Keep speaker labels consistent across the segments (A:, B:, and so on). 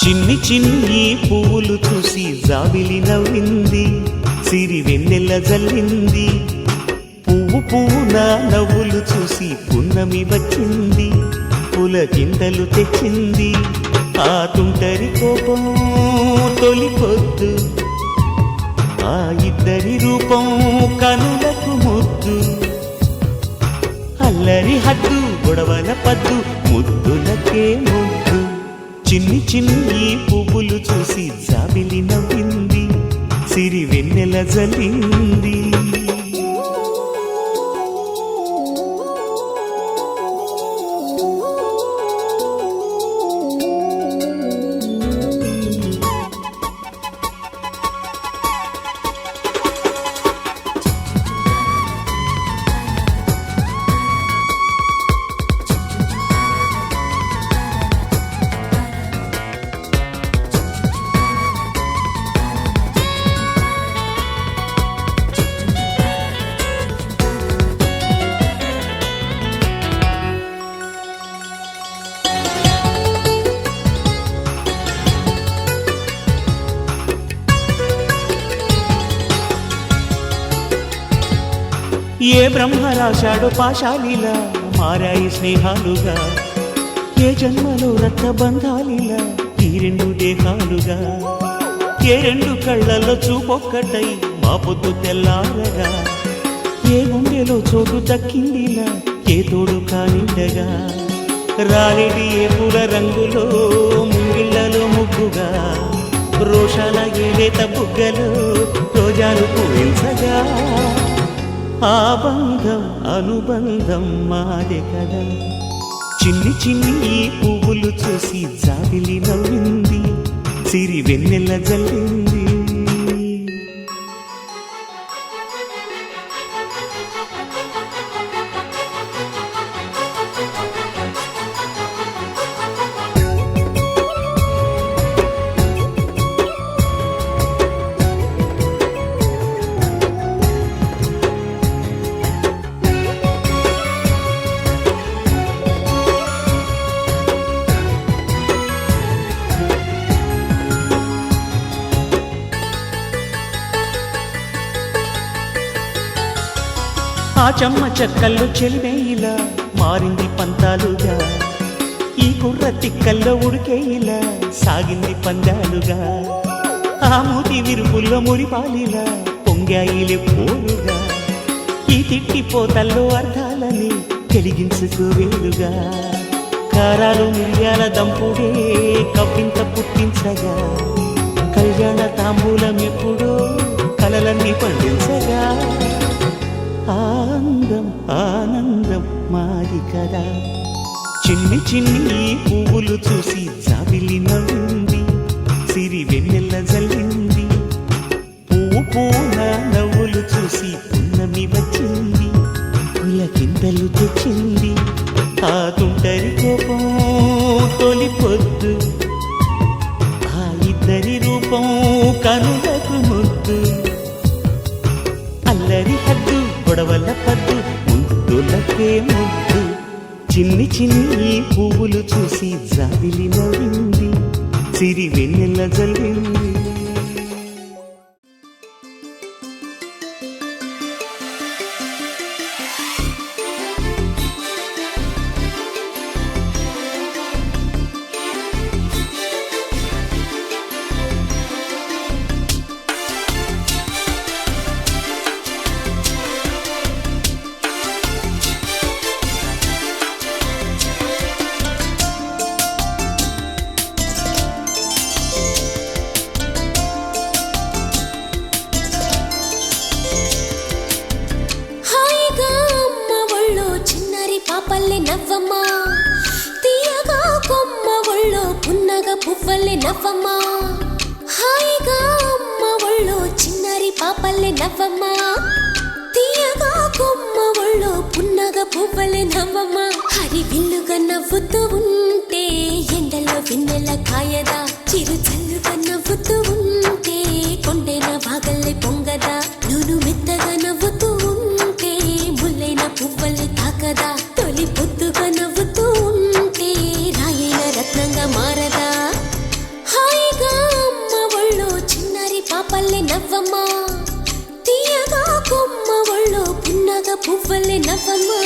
A: చిన్ని చిన్ని పువ్వులు చూసి జాబిలి నవ్వింది, సిరి వెన్నెల జల్లింది. పువ్వు పువ్వున నవ్వులు చూసి పున్నమి వచ్చింది, పులకింతలు తెచ్చింది. ఆ తుంటరి కోపం తొలి పొద్దు, ఆ ఇద్దరి రూపం కనులకు ముద్దు. అల్లరి హద్దు గొడవల పద్దు, ముద్దులకే ముద్దు. చిన్ని చిన్ని పువ్వులు చూసి జాబిలి నవ్వింది, సిరి వెన్నెల జల్లింది. ఏ బ్రహ్మ రాశాడో పాశాలిలా మారాయి స్నేహాలుగా, ఏ జన్మలో రక్తబంధాలిలా ఈ రెండు దేహాలుగా. ఏ రెండు కళ్ళల్లో చూపొక్కటై మా పొద్దు తెల్లారగా, ఏ గుండెలో చోటు దక్కిందిలా ఏ తోడు కానిండగా. రాలేడి ఏ పూల రంగులో ముంగిళ్లలో ముగ్గుగా, రోషాల ఏలేత బుగ్గలో రోజాలు పూయించగా. ఆ బంధం అనుబంధం మాదే కదా. చిన్ని చిన్ని పువ్వులు చూసి జాబిలి నవ్వింది, సిరి వెన్నెల జల్లింది. ఆ చెమ్మ చెక్కల్లో చెలివేయిలా మారింది పంతాలుగా, ఈ కుర్ర తిక్కల్లో ఉడికేయిలా సాగింది పందాలుగా. ఆ మూతి విరుపుల్లో మురిపాలిలా పొంగాయిలే పోలుగా, ఈ తిట్టిపోతల్లో అర్థాలని కలిగించుకోవేలుగా. కారాలు మిరియాల దంపుడే కవ్వింత పుట్టించగా, కళ్యాణ తాంబూలం ఎప్పుడో కలలన్నీ పండించగా. ఆనందం ఆనందం మాది కదా. చిన్ని చిన్ని పువ్వులు చూసి జాబిలి నవ్వింది, సిరి వెన్నెల జల్లింది. పువ్వు పువ్వున నవ్వులు చూసి పున్నమి వచ్చింది, పులకింతలు తెచ్చింది. ఆ తుంటరి కోపం తొలి పొద్దు, ఆ ఇద్దరి రూపం కనులకు ముద్దు. అల్లరి హద్దు గొడవల పద్దు, ముద్దులకే ముద్దు. చిన్ని చిన్ని పువ్వులు చూసి జాబిలి నవ్వింది, సిరి వెన్నెల జల్లింది.
B: పాపల్లె నవ్వమ్మా, తీయగా కొమ్మ ఒళ్ళో పున్నగ పువ్వల్లె నవ్వమ్మా. హాయిగా అమ్మ ఒళ్ళో చిన్నారి పాపల్లె నవ్వమ్మా, తీయగా కొమ్మ ఒళ్ళో పున్నగ పువ్వల్లె నవ్వమ్మా. హరి విల్లుగా నవ్వుతూ ఉంటే ఎండలో వెన్నెల కాయదా, చిరు చల్లుగా నవ్వుతూ ఉంటే కొండైన భాగల్లె పొంగదా. నూను మెత్తగా నవ్వుతూ ఉంటే ముల్లైన పువ్వల్లె తాకదా. తొలి పొద్దుగా నవ్వుతూ ఉంటే రాయైన రత్నంగా మారదా. పువ్వల్లే నవ్వమ్మా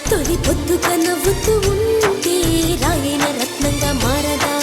B: తొలి పొద్దుగా నవ్వుతూ ఉంటే రాయన రత్నంగా మారదా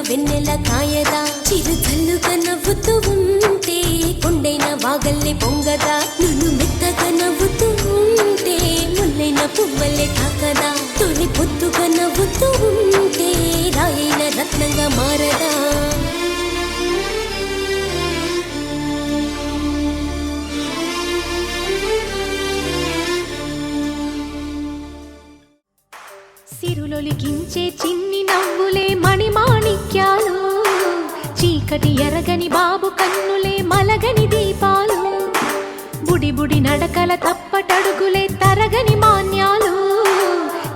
B: వెన్నెల కాయదా చిరు చల్లుగా నవ్వుతూ ఉంటే కొండైన వాగల్లే పొంగదా నువ్వు మెత్తగా నవ్వుతూ ఉంటే ముల్లైన పువ్వల్లే తాకదా తొలి పొద్దుగా నవ్వుతూ ఉంటే రాయైన రత్నంగా మారదా
C: సిరులొలికించే చిన్ని నవ్వులే మణిమాణిక్యాలు చీకటి ఎరగని బాబు కన్నులే మలగని దీపాలు బుడి బుడి నడకల తప్పటడుగులే తరగని మాన్యాలు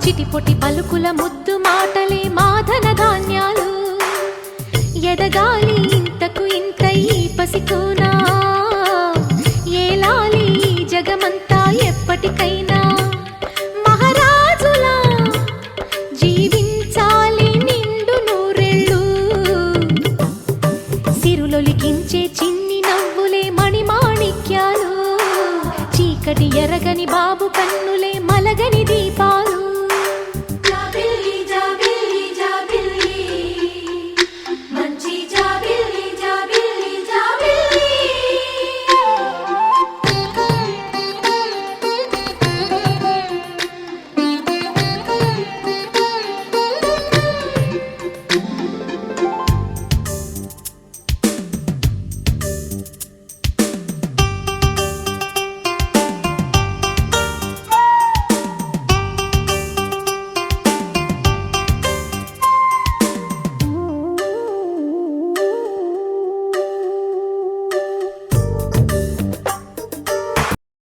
C: చిటిపొటి పలుకుల ముద్దు మాటలే మాధన ధాన్యాలు ఎదగాలి ఇంతకు ఇంత ఈ పసికోనా ఏలాలి జగమంతా ఎప్పటికైనా